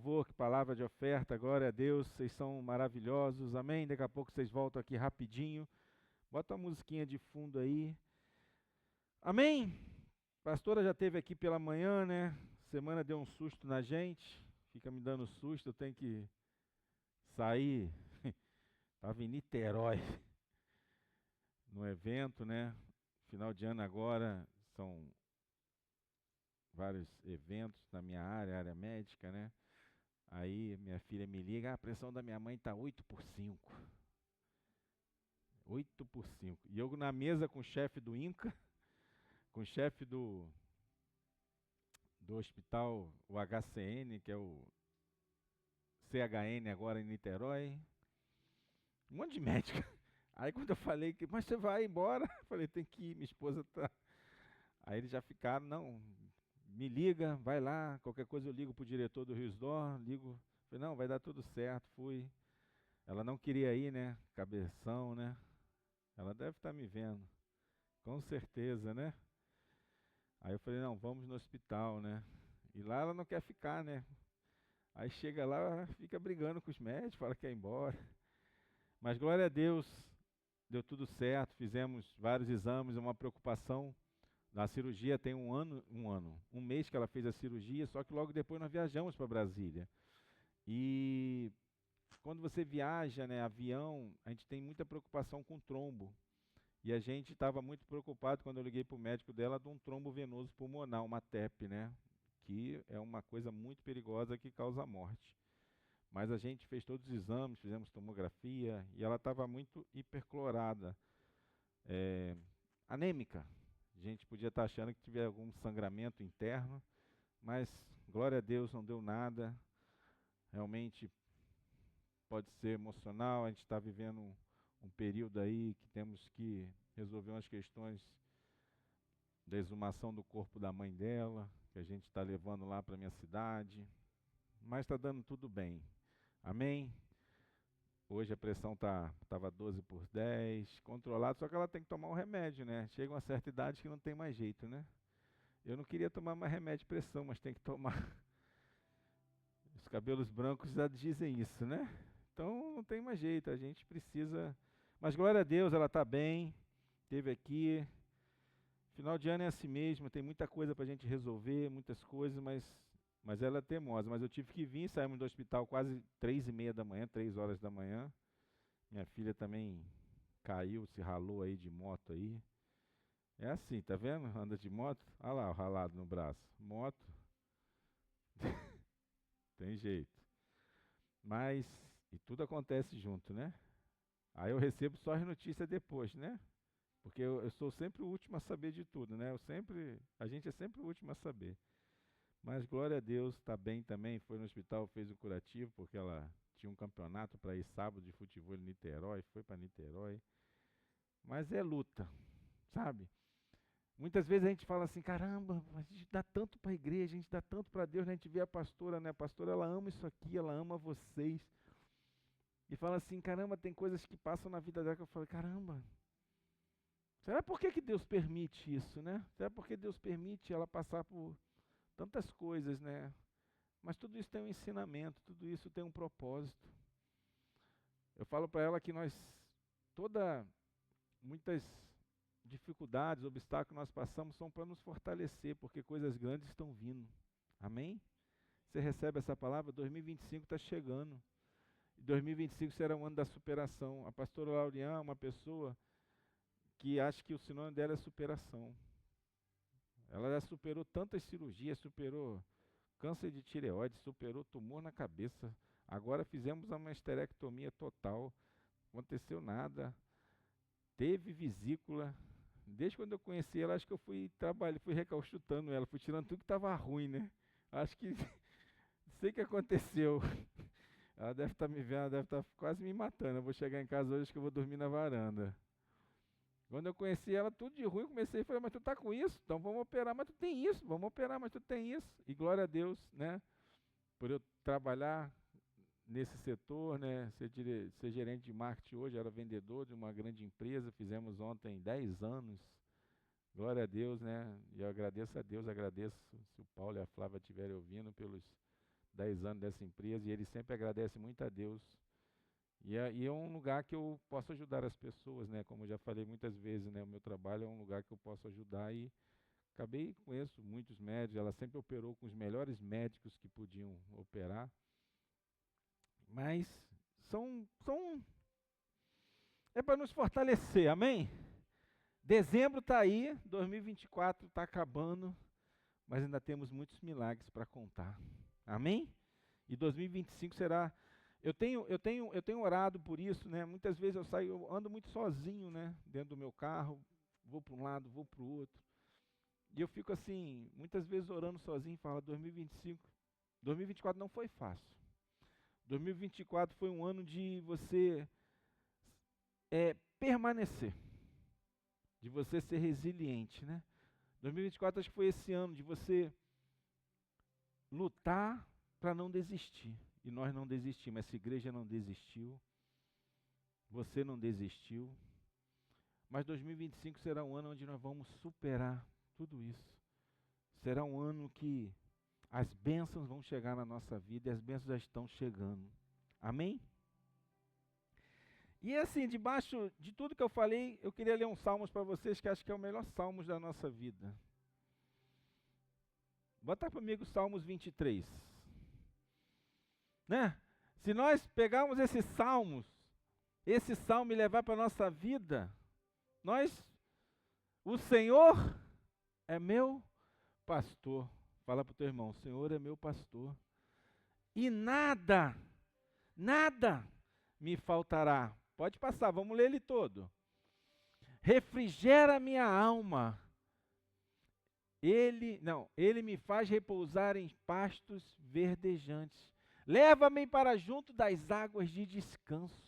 louvor, que palavra de oferta, glória a Deus, vocês são maravilhosos, amém? Daqui a pouco vocês voltam aqui rapidinho, bota uma musiquinha de fundo aí, amém? A pastora já esteve aqui pela manhã, né? Semana deu um susto na gente, fica me dando susto, eu tenho que sair, estava em Niterói, no evento, né? Final de ano agora, são vários eventos na minha área médica, né? Aí minha filha me liga, a pressão da minha mãe está 8/5. 8/5. E eu na mesa com o chefe do INCA, com o chefe do hospital, o HCN, que é o CHN agora em Niterói. Um monte de médica. Aí quando eu falei que, mas você vai embora? Eu falei, tem que ir, minha esposa tá. Aí eles já ficaram, não, me liga, vai lá, qualquer coisa eu ligo pro diretor do Riosdor, ligo. Falei, não, vai dar tudo certo, fui. Ela não queria ir, né? Cabeção, né? Ela deve estar me vendo. Com certeza, né? Aí eu falei, não, vamos no hospital, né? E lá ela não quer ficar, né? Aí chega lá, fica brigando com os médicos, fala que quer ir embora. Mas glória a Deus, deu tudo certo, fizemos vários exames, uma preocupação. Na cirurgia tem um mês que ela fez a cirurgia, só que logo depois nós viajamos para Brasília. E quando você viaja, né, avião, a gente tem muita preocupação com trombo. E a gente estava muito preocupado quando eu liguei para o médico dela de um trombo venoso pulmonar, uma TEP, né? Que é uma coisa muito perigosa que causa morte. Mas a gente fez todos os exames, fizemos tomografia e ela estava muito hiperclorada, é, anêmica. A gente podia estar achando que tivesse algum sangramento interno, mas glória a Deus não deu nada. Realmente pode ser emocional, a gente está vivendo um período aí que temos que resolver umas questões da exumação do corpo da mãe dela, que a gente está levando lá para a minha cidade, mas está dando tudo bem. Amém? Hoje a pressão estava 12/10, controlado, só que ela tem que tomar um remédio, né? Chega uma certa idade que não tem mais jeito, né? Eu não queria tomar mais remédio de pressão, mas tem que tomar. Os cabelos brancos já dizem isso, né? Então não tem mais jeito, a gente precisa. Mas glória a Deus, ela está bem, esteve aqui. Final de ano é assim mesmo, tem muita coisa para a gente resolver, muitas coisas, mas ela é teimosa. Mas eu tive que vir, saímos do hospital quase 3:30 da manhã, 3 horas da manhã. Minha filha também caiu, se ralou aí de moto aí. É assim, tá vendo? Anda de moto. Olha lá o ralado no braço. Moto, tem jeito. Mas, e tudo acontece junto, né? Aí eu recebo só as notícias depois, né? Porque eu sou sempre o último a saber de tudo, né? A gente é sempre o último a saber. Mas glória a Deus, está bem também. Foi no hospital, fez o curativo, porque ela tinha um campeonato para ir sábado de futebol em Niterói, foi para Niterói. Mas é luta, sabe? Muitas vezes a gente fala assim, caramba, a gente dá tanto para a igreja, a gente dá tanto para Deus, né? A gente vê a pastora, né? A pastora, ela ama isso aqui, ela ama vocês. E fala assim, caramba, tem coisas que passam na vida dela que eu falo, caramba, será por que Deus permite isso, né? Será porque Deus permite ela passar por tantas coisas, né? Mas tudo isso tem um ensinamento, tudo isso tem um propósito. Eu falo para ela que muitas dificuldades, obstáculos que nós passamos são para nos fortalecer, porque coisas grandes estão vindo. Amém? Você recebe essa palavra? 2025 está chegando. E 2025 será um ano da superação. A pastora Lauriane é uma pessoa que acha que o sinônimo dela é superação. Ela já superou tantas cirurgias, superou câncer de tireoide, superou tumor na cabeça. Agora fizemos uma esterectomia total. Não aconteceu nada. Teve vesícula. Desde quando eu conheci ela, acho que eu fui trabalhar, fui recalchutando ela, fui tirando tudo que estava ruim, né? Acho que não sei o que aconteceu. Ela deve estar me vendo, ela deve estar quase me matando. Eu vou chegar em casa hoje, acho que eu vou dormir na varanda. Quando eu conheci ela, tudo de ruim, eu comecei a falar, mas tu tá com isso? Então vamos operar, mas tu tem isso, vamos operar, mas tu tem isso. E glória a Deus, né? Por eu trabalhar nesse setor, né? Ser gerente de marketing hoje, era vendedor de uma grande empresa, fizemos ontem 10 anos. Glória a Deus, né? E eu agradeço a Deus, agradeço se o Paulo e a Flávia estiverem ouvindo pelos 10 anos dessa empresa, e ele sempre agradece muito a Deus. E é um lugar que eu posso ajudar as pessoas, né? Como eu já falei muitas vezes, né? O meu trabalho é um lugar que eu posso ajudar e conheço muitos médicos, ela sempre operou com os melhores médicos que podiam operar, mas é para nos fortalecer, amém? Dezembro está aí, 2024 está acabando, mas ainda temos muitos milagres para contar, amém? E 2025 será. Eu tenho orado por isso, né? Muitas vezes eu ando muito sozinho, né? Dentro do meu carro, vou para um lado, vou para o outro. E eu fico assim, muitas vezes orando sozinho, falo, 2024 não foi fácil. 2024 foi um ano de você permanecer, de você ser resiliente, né? 2024 acho que foi esse ano de você lutar para não desistir. E nós não desistimos, essa igreja não desistiu, você não desistiu. Mas 2025 será um ano onde nós vamos superar tudo isso. Será um ano que as bênçãos vão chegar na nossa vida e as bênçãos já estão chegando. Amém? E assim, debaixo de tudo que eu falei, eu queria ler um salmos para vocês, que acho que é o melhor salmos da nossa vida. Bota comigo Salmos 23. Né? Se nós pegarmos esse salmo e levar para a nossa vida, o Senhor é meu pastor. Fala para o teu irmão, o Senhor é meu pastor. E nada me faltará. Pode passar, vamos ler ele todo. Refrigera minha alma. Ele me faz repousar em pastos verdejantes. Leva-me para junto das águas de descanso.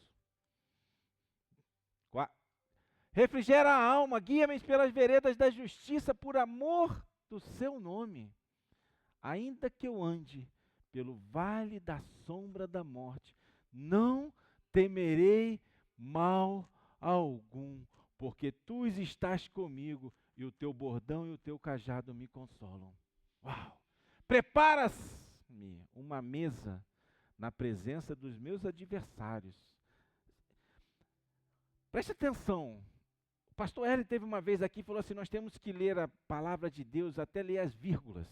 Refrigera a alma, guia-me pelas veredas da justiça por amor do seu nome. Ainda que eu ande pelo vale da sombra da morte, não temerei mal algum, porque tu estás comigo e o teu bordão e o teu cajado me consolam. Uau! Preparas-me uma mesa na presença dos meus adversários. Preste atenção. O pastor Hélio teve uma vez aqui e falou assim, nós temos que ler a palavra de Deus até ler as vírgulas.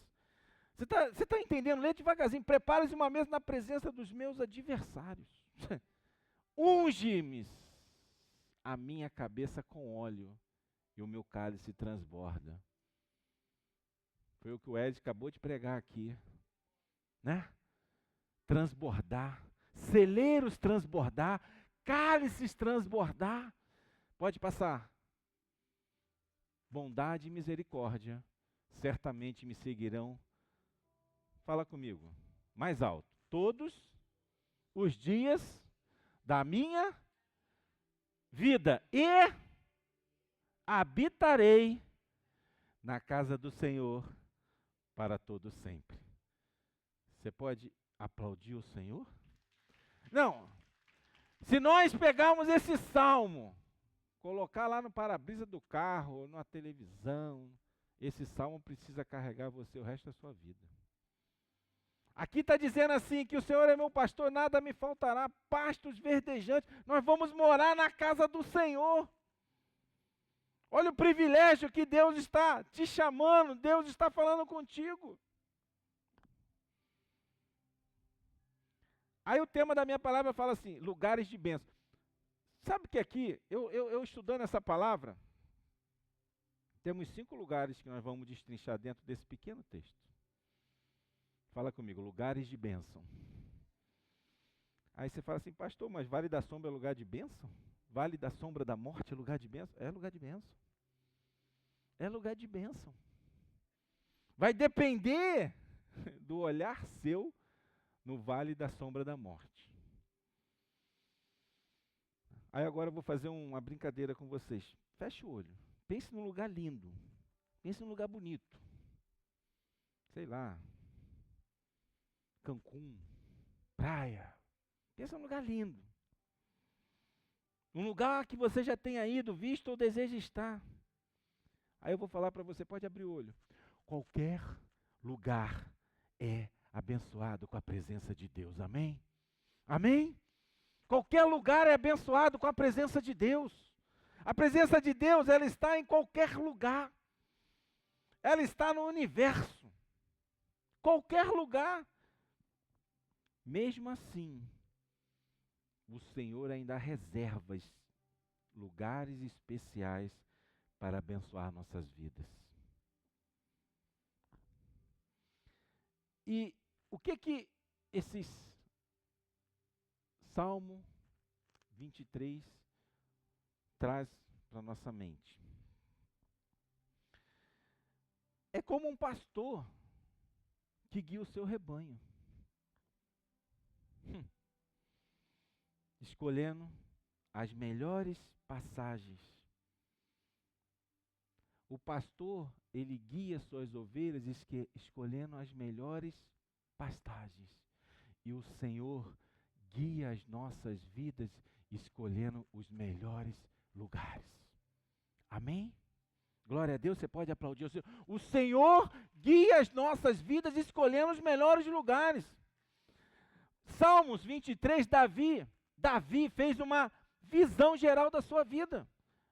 Você está entendendo? Lê devagarzinho. Prepara-se uma mesa na presença dos meus adversários. Unge-me a minha cabeça com óleo e o meu cálice transborda. Foi o que o Ed acabou de pregar aqui. Né? Transbordar. Celeiros transbordar. Cálices transbordar. Pode passar. Bondade e misericórdia certamente me seguirão. Fala comigo, mais alto. Todos os dias da minha vida e habitarei na casa do Senhor para todo sempre. Você pode aplaudir o Senhor? Não. Se nós pegarmos esse salmo, colocar lá no para-brisa do carro, na televisão, esse salmo precisa carregar você o resto da sua vida. Aqui está dizendo assim, que o Senhor é meu pastor, nada me faltará, pastos verdejantes, nós vamos morar na casa do Senhor. Olha o privilégio que Deus está te chamando, Deus está falando contigo. Aí o tema da minha palavra fala assim, lugares de bênção. Sabe que aqui, eu estudando essa palavra, temos 5 lugares que nós vamos destrinchar dentro desse pequeno texto. Fala comigo, lugares de bênção. Aí você fala assim, pastor, mas Vale da Sombra é lugar de bênção? Vale da Sombra da Morte é lugar de bênção? É lugar de bênção. É lugar de bênção. Vai depender do olhar seu no Vale da Sombra da Morte. Aí agora eu vou fazer uma brincadeira com vocês. Feche o olho. Pense num lugar lindo. Pense num lugar bonito. Sei lá. Cancún, praia. Pensa num lugar lindo. Um lugar que você já tenha ido, visto ou deseja estar. Aí eu vou falar para você, pode abrir o olho. Qualquer lugar é abençoado com a presença de Deus. Amém? Amém? Qualquer lugar é abençoado com a presença de Deus. A presença de Deus, ela está em qualquer lugar. Ela está no universo. Qualquer lugar. Mesmo assim, o Senhor ainda reserva lugares especiais para abençoar nossas vidas. E o que esses Salmo 23 traz para nossa mente? É como um pastor que guia o seu rebanho, escolhendo as melhores passagens. O pastor, ele guia suas ovelhas escolhendo as melhores pastagens. E o Senhor guia as nossas vidas escolhendo os melhores lugares. Amém? Glória a Deus, você pode aplaudir o Senhor. O Senhor guia as nossas vidas escolhendo os melhores lugares. Salmos 23, Davi fez uma visão geral da sua vida.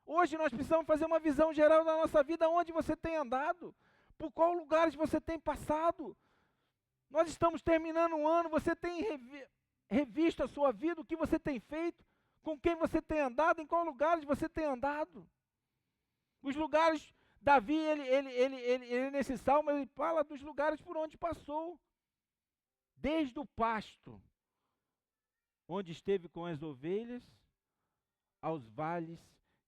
Hoje nós precisamos fazer uma visão geral da nossa vida, onde você tem andado, por qual lugares você tem passado. Nós estamos terminando um ano, você tem revisto a sua vida, o que você tem feito, com quem você tem andado, em qual lugares você tem andado. Os lugares, Davi, ele nesse salmo, ele fala dos lugares por onde passou. Desde o pasto, onde esteve com as ovelhas, aos vales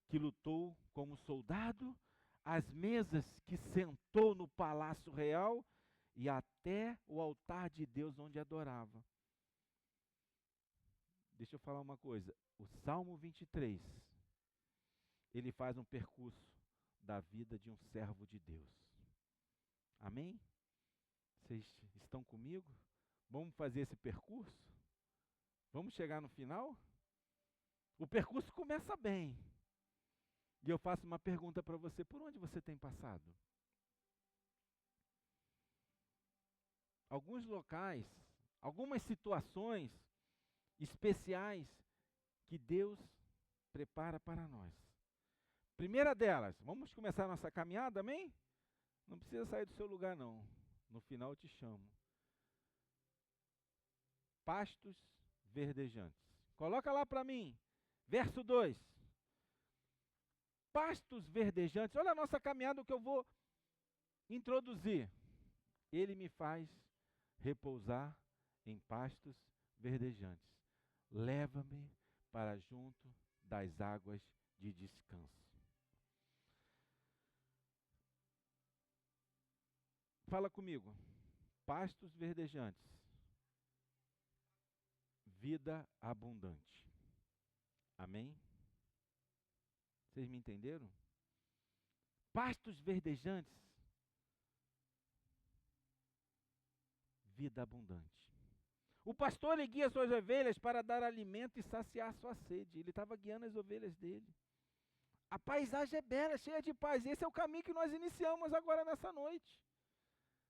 que lutou como soldado, às mesas que sentou no palácio real e até o altar de Deus onde adorava. Deixa eu falar uma coisa. O Salmo 23, ele faz um percurso da vida de um servo de Deus. Amém? Vocês estão comigo? Vamos fazer esse percurso? Vamos chegar no final? O percurso começa bem. E eu faço uma pergunta para você: por onde você tem passado? Alguns locais, algumas situações especiais que Deus prepara para nós. Primeira delas, vamos começar a nossa caminhada, amém? Não precisa sair do seu lugar, não. No final eu te chamo. Pastos verdejantes. Coloca lá para mim, verso 2. Pastos verdejantes. Olha a nossa caminhada, o que eu vou introduzir. Ele me faz repousar em pastos verdejantes. Leva-me para junto das águas de descanso. Fala comigo. Pastos verdejantes. Vida abundante. Amém? Vocês me entenderam? Pastos verdejantes. Vida abundante. O pastor, ele guia suas ovelhas para dar alimento e saciar sua sede. Ele estava guiando as ovelhas dele. A paisagem é bela, cheia de paz. Esse é o caminho que nós iniciamos agora nessa noite.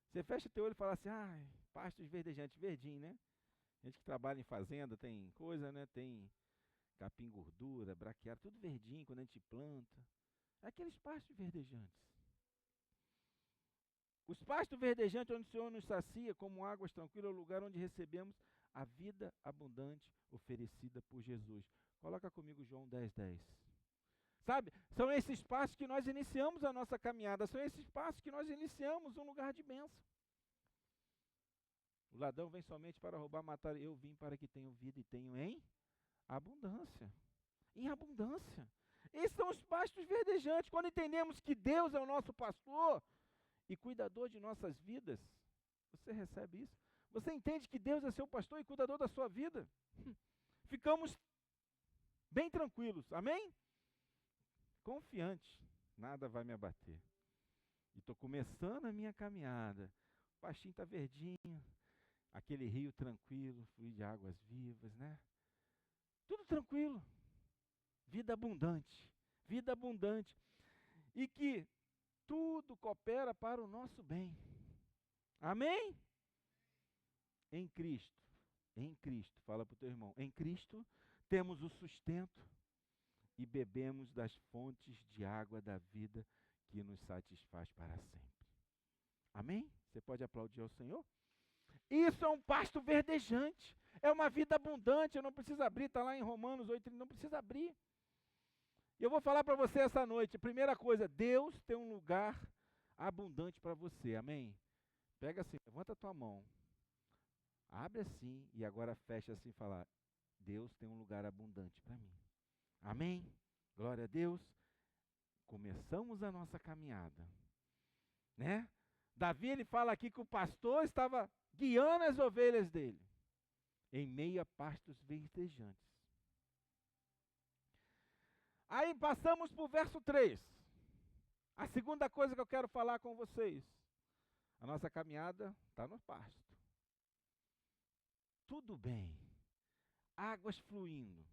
Você fecha teu olho e fala assim: pastos verdejantes, verdinho, né? Gente que trabalha em fazenda tem coisa, né? Tem capim gordura, braquiária, tudo verdinho quando a gente planta. É aqueles pastos verdejantes. Os pastos verdejantes onde o Senhor nos sacia como águas tranquilas é o lugar onde recebemos a vida abundante oferecida por Jesus. Coloca comigo João 10:10. Sabe, são esses passos que nós iniciamos a nossa caminhada, são esses passos que nós iniciamos um lugar de bênção. O ladrão vem somente para roubar, matar. Eu vim para que tenham vida e tenham em abundância. Em abundância. Esses são os pastos verdejantes. Quando entendemos que Deus é o nosso pastor e cuidador de nossas vidas, você recebe isso? Você entende que Deus é seu pastor e cuidador da sua vida? Ficamos bem tranquilos, amém? Confiante, nada vai me abater. E estou começando a minha caminhada. O pastinho está verdinho, aquele rio tranquilo, fluir de águas vivas, né? Tudo tranquilo. Vida abundante, vida abundante. E que tudo coopera para o nosso bem. Amém? Em Cristo, fala para o teu irmão, em Cristo temos o sustento e bebemos das fontes de água da vida que nos satisfaz para sempre. Amém? Você pode aplaudir ao Senhor? Isso é um pasto verdejante, é uma vida abundante, eu não preciso abrir, está lá em Romanos 8, não precisa abrir. E eu vou falar para você essa noite, primeira coisa, Deus tem um lugar abundante para você, amém? Pega assim, levanta a tua mão, abre assim e agora fecha assim e fala, Deus tem um lugar abundante para mim. Amém? Glória a Deus. Começamos a nossa caminhada, né? Davi, ele fala aqui que o pastor estava guiando as ovelhas dele, em meio a pastos verdejantes. Aí passamos para o verso 3. A segunda coisa que eu quero falar com vocês. A nossa caminhada está no pasto. Tudo bem. Águas fluindo.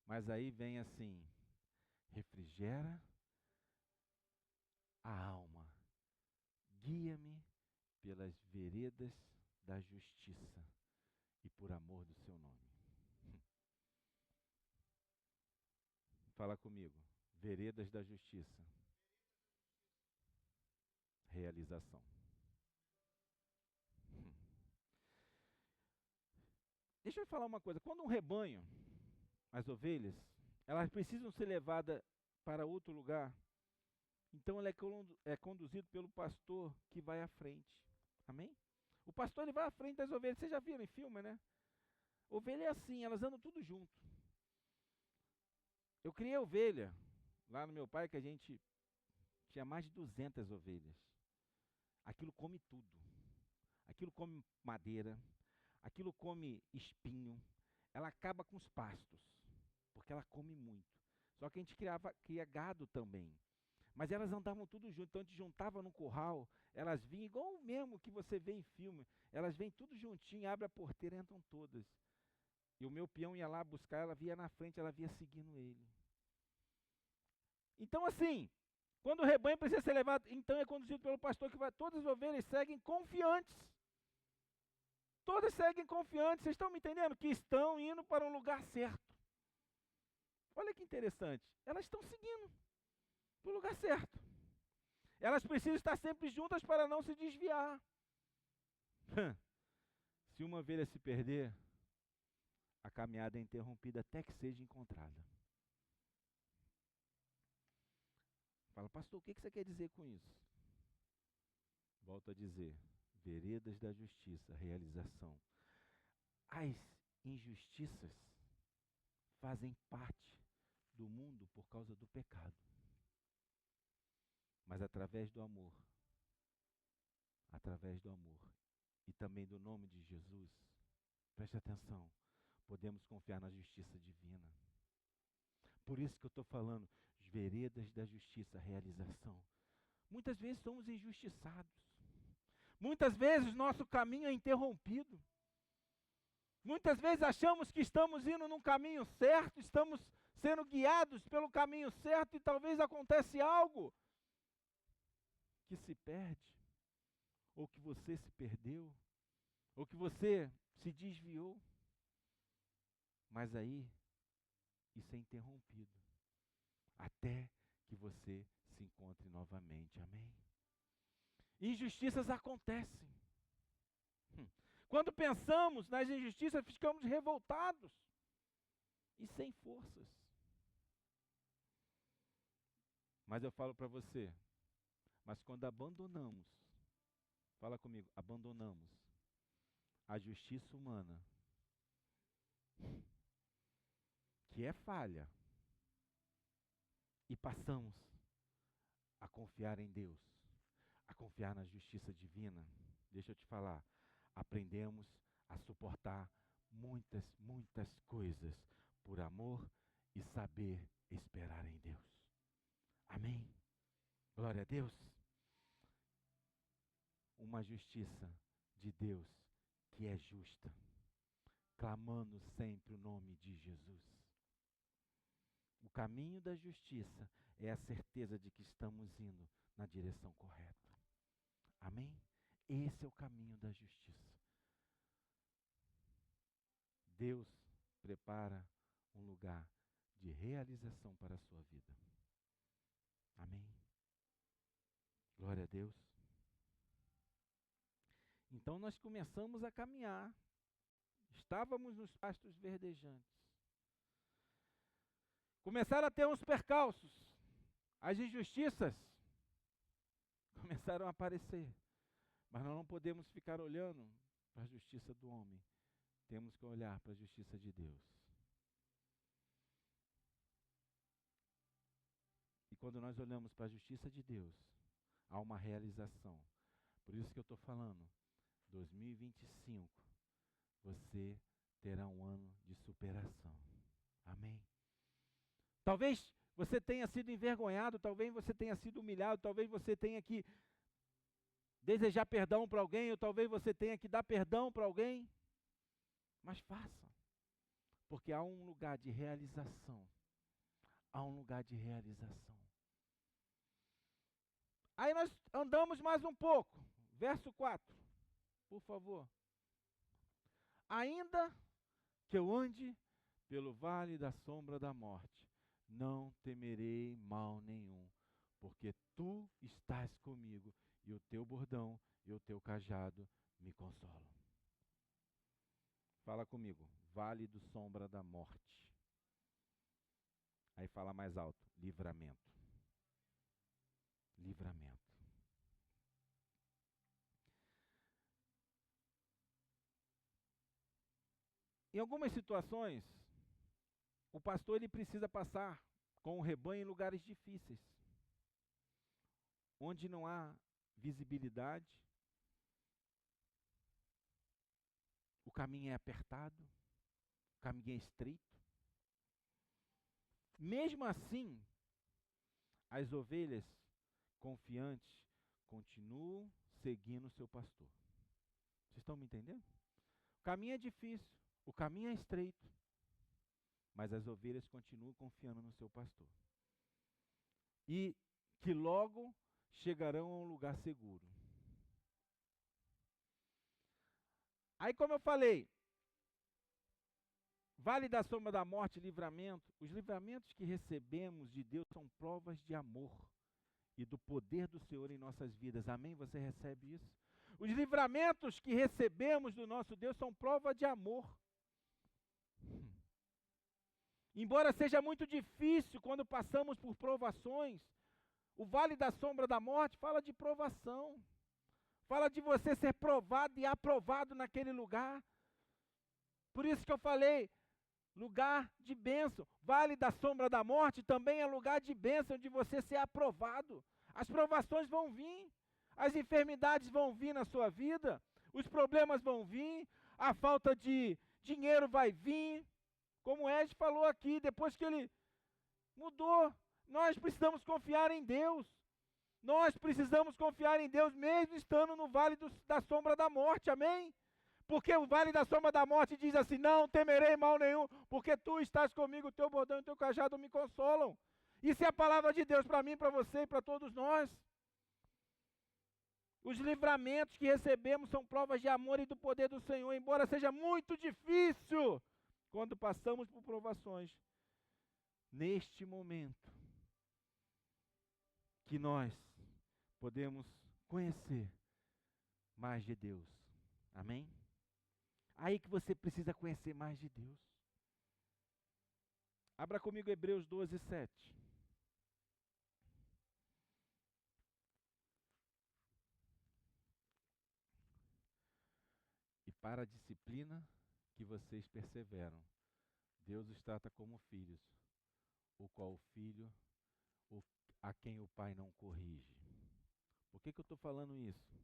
Mas aí vem assim, refrigera a alma. Guia-me pelas veredas da justiça e por amor do seu nome. Fala comigo. Veredas da justiça. Realização. Deixa eu falar uma coisa. Quando um rebanho, as ovelhas, elas precisam ser levadas para outro lugar, então ela é conduzido pelo pastor que vai à frente. Amém? O pastor ele vai à frente das ovelhas. Vocês já viram em filme, né? Ovelha é assim, elas andam tudo junto. Eu criei ovelha lá no meu pai, que a gente tinha mais de 200 ovelhas. Aquilo come tudo. Aquilo come madeira. Aquilo come espinho. Ela acaba com os pastos, porque ela come muito. Só que a gente cria gado também. Mas elas andavam tudo junto, então a gente juntava no curral, elas vinham igual o mesmo que você vê em filme. Elas vêm tudo juntinho, abre a porteira e entram todas. E o meu peão ia lá buscar, ela via na frente, ela via seguindo ele. Então assim, quando o rebanho precisa ser levado, então é conduzido pelo pastor que vai, todas as ovelhas seguem confiantes. Todas seguem confiantes, vocês estão me entendendo? Que estão indo para um lugar certo. Olha que interessante, elas estão seguindo para o lugar certo. Elas precisam estar sempre juntas para não se desviar. Se uma ovelha se perder, a caminhada é interrompida até que seja encontrada. Fala, pastor, o que você quer dizer com isso? Volto a dizer, veredas da justiça, realização. As injustiças fazem parte do mundo por causa do pecado. Mas através do amor, e também do nome de Jesus, preste atenção, podemos confiar na justiça divina. Por isso que eu estou falando, veredas da justiça, realização. Muitas vezes somos injustiçados. Muitas vezes nosso caminho é interrompido. Muitas vezes achamos que estamos indo num caminho certo, estamos sendo guiados pelo caminho certo e talvez acontece algo que se perde, ou que você se perdeu, ou que você se desviou. Mas aí, isso é interrompido, até que você se encontre novamente, amém? Injustiças acontecem. Quando pensamos nas injustiças, ficamos revoltados e sem forças. Mas eu falo para você, mas quando abandonamos, fala comigo, abandonamos a justiça humana, que é falha, e passamos a confiar em Deus, a confiar na justiça divina, deixa eu te falar, aprendemos a suportar muitas, muitas coisas por amor e saber esperar em Deus. Amém? Glória a Deus. Uma justiça de Deus que é justa, clamando sempre o nome de Jesus. O caminho da justiça é a certeza de que estamos indo na direção correta. Amém? Esse é o caminho da justiça. Deus prepara um lugar de realização para a sua vida. Amém? Glória a Deus. Então nós começamos a caminhar. Estávamos nos pastos verdejantes. Começaram a ter uns percalços. As injustiças começaram a aparecer. Mas nós não podemos ficar olhando para a justiça do homem. Temos que olhar para a justiça de Deus. E quando nós olhamos para a justiça de Deus, há uma realização. Por isso que eu estou falando, 2025, você terá um ano de superação. Amém? Talvez você tenha sido envergonhado, talvez você tenha sido humilhado, talvez você tenha que desejar perdão para alguém, ou talvez você tenha que dar perdão para alguém. Mas faça, porque há um lugar de realização. Há um lugar de realização. Aí nós andamos mais um pouco. Verso 4, por favor. Ainda que eu ande pelo vale da sombra da morte, não temerei mal nenhum, porque tu estás comigo, e o teu bordão e o teu cajado me consolam. Fala comigo, vale do sombra da morte. Aí fala mais alto, livramento. Livramento. Em algumas situações, o pastor ele precisa passar com o rebanho em lugares difíceis, onde não há visibilidade, o caminho é apertado, o caminho é estreito. Mesmo assim, as ovelhas confiantes continuam seguindo o seu pastor. Vocês estão me entendendo? O caminho é difícil, o caminho é estreito, mas as ovelhas continuam confiando no seu pastor. E que logo chegarão a um lugar seguro. Aí, como eu falei, vale da sombra da morte, livramento. Os livramentos que recebemos de Deus são provas de amor e do poder do Senhor em nossas vidas. Amém? Você recebe isso? Os livramentos que recebemos do nosso Deus são prova de amor. Embora seja muito difícil quando passamos por provações, o vale da sombra da morte fala de provação. Fala de você ser provado e aprovado naquele lugar. Por isso que eu falei, lugar de bênção. Vale da sombra da morte também é lugar de bênção, de você ser aprovado. As provações vão vir, as enfermidades vão vir na sua vida, os problemas vão vir, a falta de dinheiro vai vir. Como o Ed falou aqui, depois que ele mudou, nós precisamos confiar em Deus. Nós precisamos confiar em Deus, mesmo estando no vale da sombra da morte, amém? Porque o vale da sombra da morte diz assim, não temerei mal nenhum, porque tu estás comigo, o teu bordão e o teu cajado me consolam. Isso é a palavra de Deus para mim, para você e para todos nós. Os livramentos que recebemos são provas de amor e do poder do Senhor, embora seja muito difícil quando passamos por provações. Neste momento que nós podemos conhecer mais de Deus. Amém? Aí que você precisa conhecer mais de Deus. Abra comigo Hebreus 12, 7. E para a disciplina que vocês perseveram, Deus os trata como filhos, o qual o filho, a quem o pai não corrige. Por que eu estou falando isso?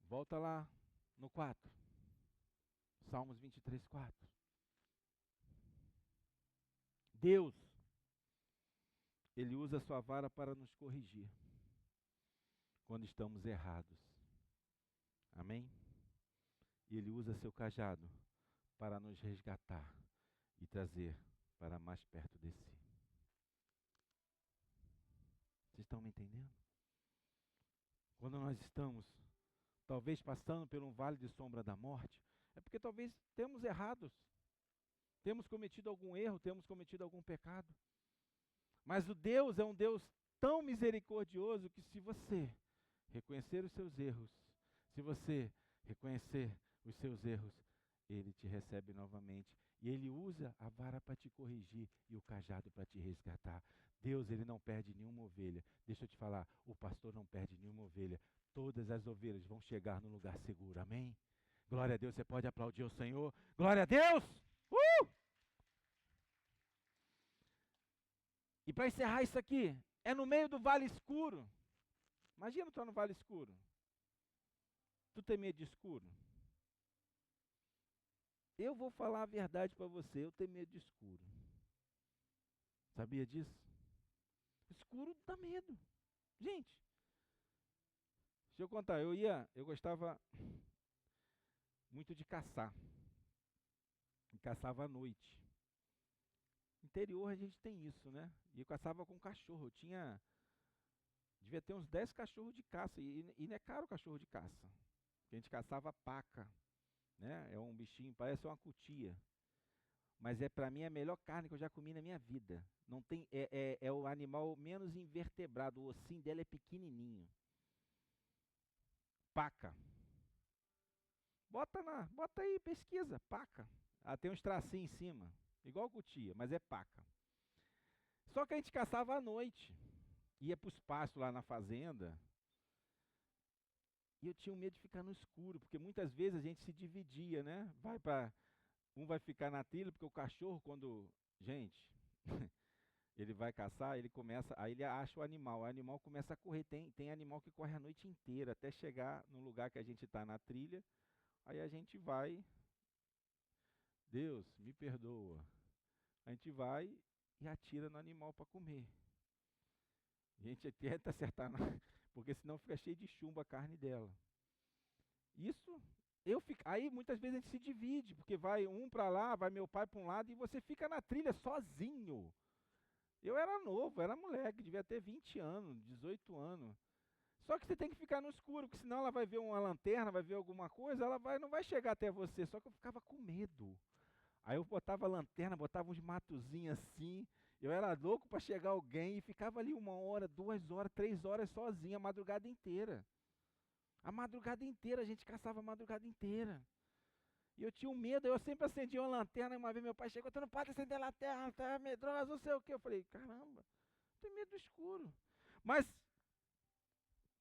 Volta lá no 4. Salmos 23, 4. Deus, Ele usa a sua vara para nos corrigir quando estamos errados. Amém? E Ele usa seu cajado para nos resgatar e trazer para mais perto de si. Vocês estão me entendendo? Quando nós estamos talvez passando por um vale de sombra da morte, é porque talvez temos errados, temos cometido algum erro, temos cometido algum pecado. Mas o Deus é um Deus tão misericordioso que se você reconhecer os seus erros, se você reconhecer os seus erros, Ele te recebe novamente. E Ele usa a vara para te corrigir e o cajado para te resgatar. Deus, Ele não perde nenhuma ovelha. Deixa eu te falar, o pastor não perde nenhuma ovelha. Todas as ovelhas vão chegar no lugar seguro. Amém? Glória a Deus, você pode aplaudir o Senhor. Glória a Deus! E para encerrar isso aqui, é no meio do vale escuro. Imagina tu estar no vale escuro. Tu tem medo de escuro? Eu vou falar a verdade para você, eu tenho medo de escuro. Sabia disso? Escuro dá medo. Gente, deixa eu contar, eu gostava muito de caçar. E caçava à noite. No interior a gente tem isso, né? E eu caçava com cachorro. Devia ter uns 10 cachorros de caça. E não é caro o cachorro de caça. A gente caçava paca, né? É um bichinho, parece uma cutia. Mas para mim é a melhor carne que eu já comi na minha vida. Não tem, é o animal menos invertebrado. O ossinho dela é pequenininho. Paca. Bota aí, pesquisa, paca. Ela tem uns tracinhos em cima, igual cutia, mas é paca. Só que a gente caçava à noite. Ia para os pastos lá na fazenda. E eu tinha medo de ficar no escuro, porque muitas vezes a gente se dividia, né? Um vai ficar na trilha, porque o cachorro, quando. Gente, ele vai caçar, ele começa. Aí ele acha o animal começa a correr. Tem animal que corre a noite inteira, até chegar no lugar que a gente está na trilha. Aí a gente vai. Deus, me perdoa. A gente vai e atira no animal para comer. A gente tenta acertar, porque senão fica cheio de chumbo a carne dela. Isso, aí muitas vezes a gente se divide, porque vai um para lá, vai meu pai para um lado e você fica na trilha sozinho. Eu era novo, era moleque, devia ter 20 anos, 18 anos. Só que você tem que ficar no escuro, porque senão ela vai ver uma lanterna, vai ver alguma coisa, não vai chegar até você. Só que eu ficava com medo. Aí eu botava a lanterna, botava uns matozinhos assim. Eu era louco para chegar alguém e ficava ali 1 hora, 2 horas, 3 horas sozinho a madrugada inteira. A madrugada inteira, a gente caçava a madrugada inteira. E eu tinha um medo, eu sempre acendia uma lanterna. E uma vez meu pai chegou, tu não pode acender a lanterna, tá medroso, não sei o quê. Eu falei, caramba, tenho medo do escuro. Mas,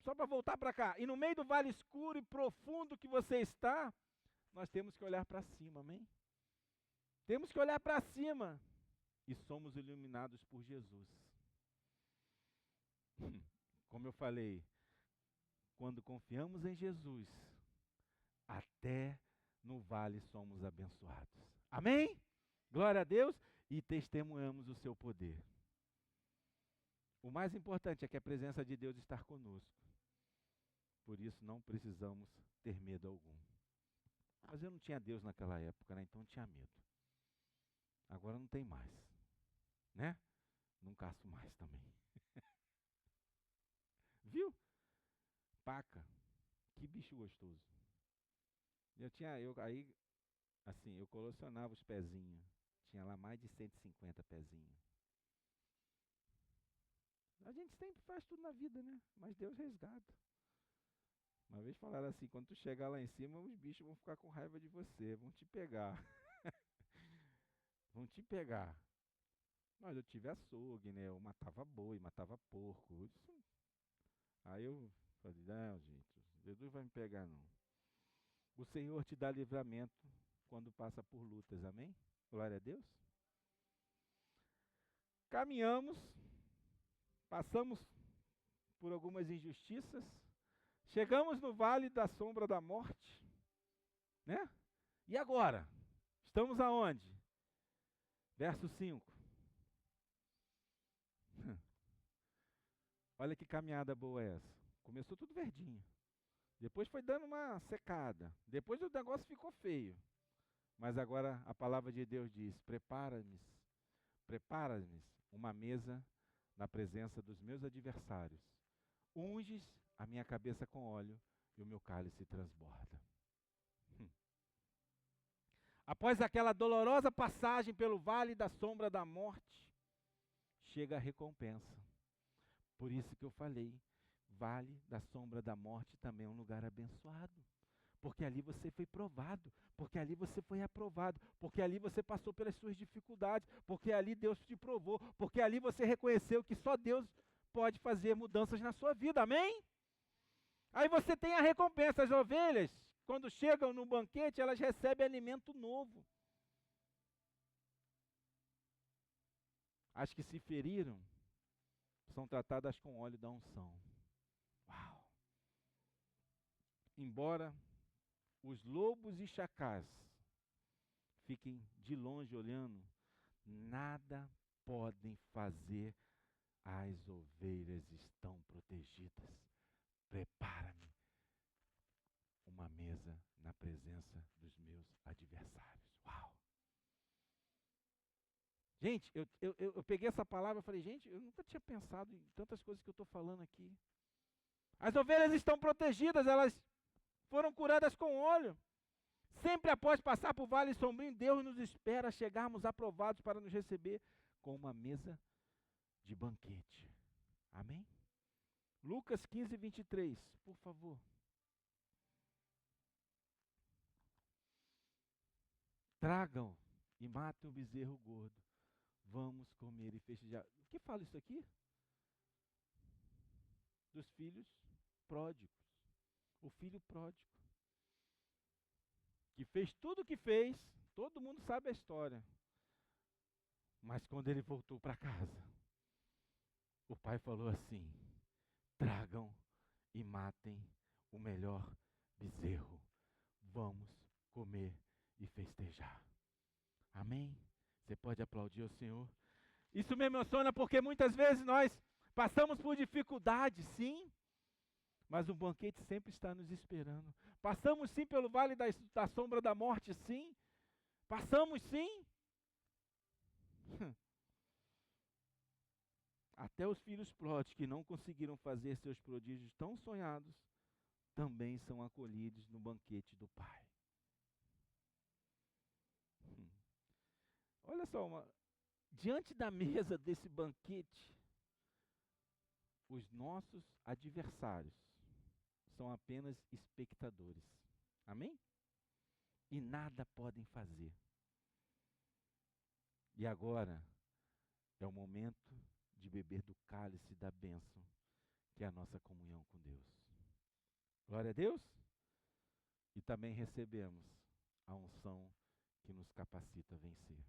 só para voltar para cá, e no meio do vale escuro e profundo que você está, nós temos que olhar para cima, amém? Temos que olhar para cima e somos iluminados por Jesus. Como eu falei, quando confiamos em Jesus, até no vale somos abençoados. Amém? Glória a Deus e testemunhamos o seu poder. O mais importante é que a presença de Deus está conosco. Por isso não precisamos ter medo algum. Mas eu não tinha Deus naquela época, né? Então tinha medo. Agora não tem mais, né? Não caço mais também. Viu? Paca. Que bicho gostoso. Eu colecionava os pezinhos. Tinha lá mais de 150 pezinhos. A gente sempre faz tudo na vida, né? Mas Deus resgata. Uma vez falaram assim, quando tu chegar lá em cima, os bichos vão ficar com raiva de você, vão te pegar. Vão te pegar. Mas eu tive açougue, né? Eu matava boi, matava porco. Aí eu falei, não, gente, Jesus vai me pegar não. O Senhor te dá livramento quando passa por lutas, amém? Glória a Deus. Caminhamos, passamos por algumas injustiças, chegamos no vale da sombra da morte, né? E agora? Estamos aonde? Verso 5. Olha que caminhada boa é essa. Começou tudo verdinho. Depois foi dando uma secada. Depois o negócio ficou feio. Mas agora a palavra de Deus diz: prepara-me uma mesa na presença dos meus adversários. Unges a minha cabeça com óleo e o meu cálice transborda. Após aquela dolorosa passagem pelo vale da sombra da morte, chega a recompensa. Por isso que eu falei, vale da sombra da morte também é um lugar abençoado. Porque ali você foi provado, porque ali você foi aprovado, porque ali você passou pelas suas dificuldades, porque ali Deus te provou, porque ali você reconheceu que só Deus pode fazer mudanças na sua vida, amém? Aí você tem a recompensa. As ovelhas, quando chegam no banquete, elas recebem alimento novo. As que se feriram são tratadas com óleo da unção. Uau! Embora os lobos e chacais fiquem de longe olhando, nada podem fazer. As ovelhas estão protegidas. Prepara-me uma mesa na presença dos meus adversários. Uau! Gente, eu peguei essa palavra e falei, gente, eu nunca tinha pensado em tantas coisas que eu estou falando aqui. As ovelhas estão protegidas, elas foram curadas com óleo. Sempre após passar por vale sombrio, Deus nos espera chegarmos aprovados para nos receber com uma mesa de banquete. Amém? Lucas 15, 23, por favor. Tragam e matem o bezerro gordo. Vamos comer e festejar. O que fala isso aqui? Dos filhos pródigos. O filho pródigo. Que fez tudo o que fez, todo mundo sabe a história. Mas quando ele voltou para casa, o pai falou assim: tragam e matem o melhor bezerro. Vamos comer e festejar. Amém? Você pode aplaudir o Senhor? Isso me emociona porque muitas vezes nós passamos por dificuldades, sim, mas o banquete sempre está nos esperando. Passamos sim pelo vale da sombra da morte, sim. Passamos sim. Até os filhos pródigos que não conseguiram fazer seus prodígios tão sonhados, também são acolhidos no banquete do Pai. Olha só, diante da mesa desse banquete, os nossos adversários são apenas espectadores. Amém? E nada podem fazer. E agora é o momento de beber do cálice da bênção, que é a nossa comunhão com Deus. Glória a Deus. E também recebemos a unção que nos capacita a vencer.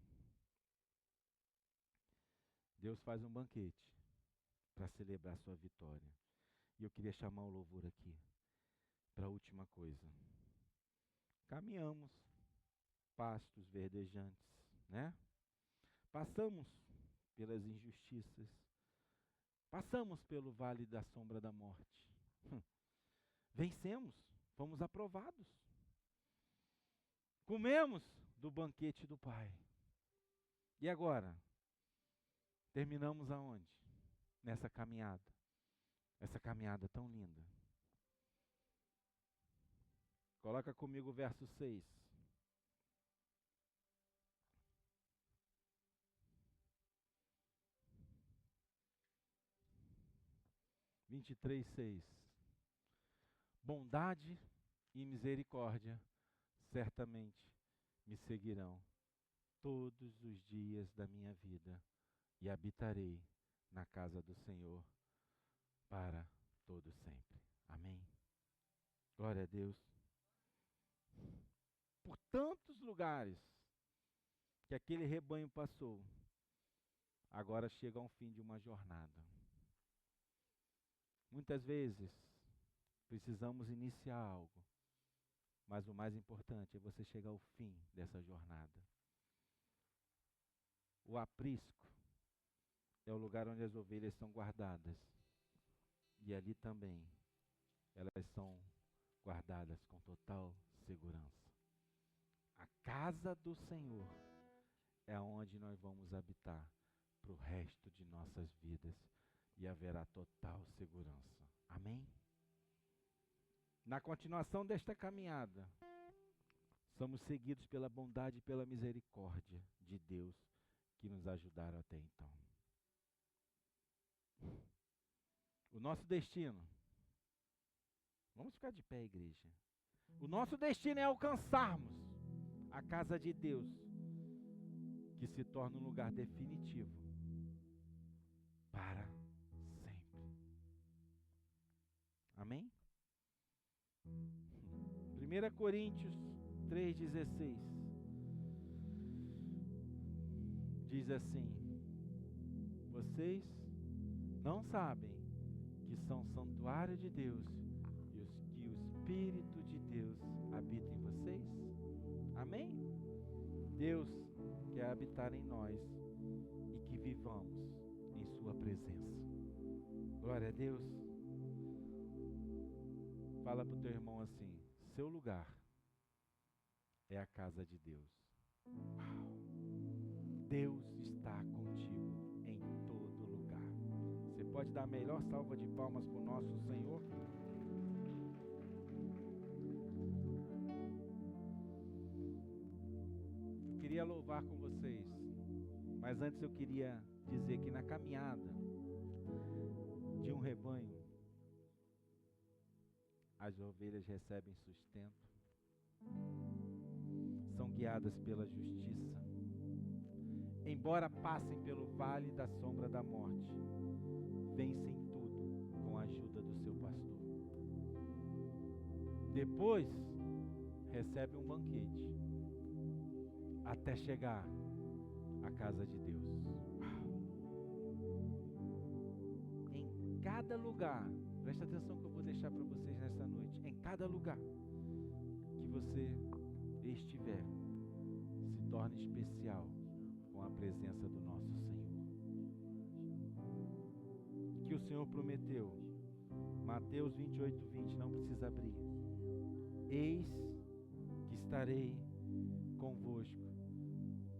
Deus faz um banquete para celebrar sua vitória. E eu queria chamar o louvor aqui para a última coisa. Caminhamos pastos verdejantes, né? Passamos pelas injustiças. Passamos pelo vale da sombra da morte. Vencemos, fomos aprovados. Comemos do banquete do Pai. E agora? Terminamos aonde? Nessa caminhada. Essa caminhada tão linda. Coloca comigo o verso 6. Vinte e três, 6. Bondade e misericórdia certamente me seguirão todos os dias da minha vida e habitarei na casa do Senhor para todo sempre. Amém? Glória a Deus. Por tantos lugares que aquele rebanho passou, agora chega ao fim de uma jornada. Muitas vezes precisamos iniciar algo, mas o mais importante é você chegar ao fim dessa jornada. O aprisco é o lugar onde as ovelhas são guardadas. E ali também elas são guardadas com total segurança. A casa do Senhor é onde nós vamos habitar para o resto de nossas vidas e haverá total segurança. Amém? Na continuação desta caminhada, somos seguidos pela bondade e pela misericórdia de Deus que nos ajudaram até então. O nosso destino, vamos ficar de pé, igreja. O nosso destino é alcançarmos a casa de Deus, que se torna um lugar definitivo para sempre. Amém? 1 Coríntios 3,16 diz assim: vocês não sabem que são santuário de Deus e que o Espírito de Deus habita em vocês? Amém? Deus quer habitar em nós e que vivamos em sua presença. Glória a Deus. Fala para o teu irmão assim: seu lugar é a casa de Deus. Uau! Deus está contigo em todo lugar. Você pode dar a melhor salva de palmas para o nosso Senhor? Eu queria louvar com vocês, mas antes eu queria dizer que na caminhada de um rebanho, as ovelhas recebem sustento, são guiadas pela justiça. Embora passem pelo vale da sombra da morte, vencem tudo com a ajuda do seu pastor. Depois, recebem um banquete, até chegar à casa de Deus. Em cada lugar, presta atenção que eu vou deixar para vocês nessa noite. Em cada lugar que você estiver, se torne especial com a presença do nosso Senhor. Que o Senhor prometeu, Mateus 28:20, não precisa abrir. Eis que estarei convosco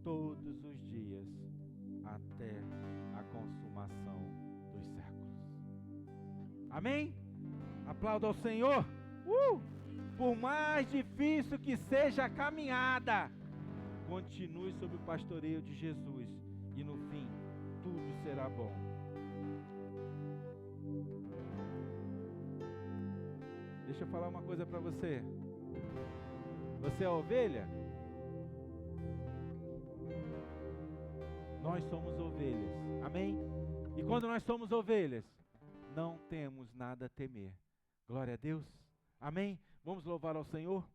todos os dias até a consumação dos séculos. Amém? Aplauda ao Senhor. Por mais difícil que seja a caminhada, continue sob o pastoreio de Jesus e no fim tudo será bom. Deixa eu falar uma coisa para você. Você é ovelha? Nós somos ovelhas. Amém? E quando nós somos ovelhas, não temos nada a temer. Glória a Deus. Amém? Vamos louvar ao Senhor?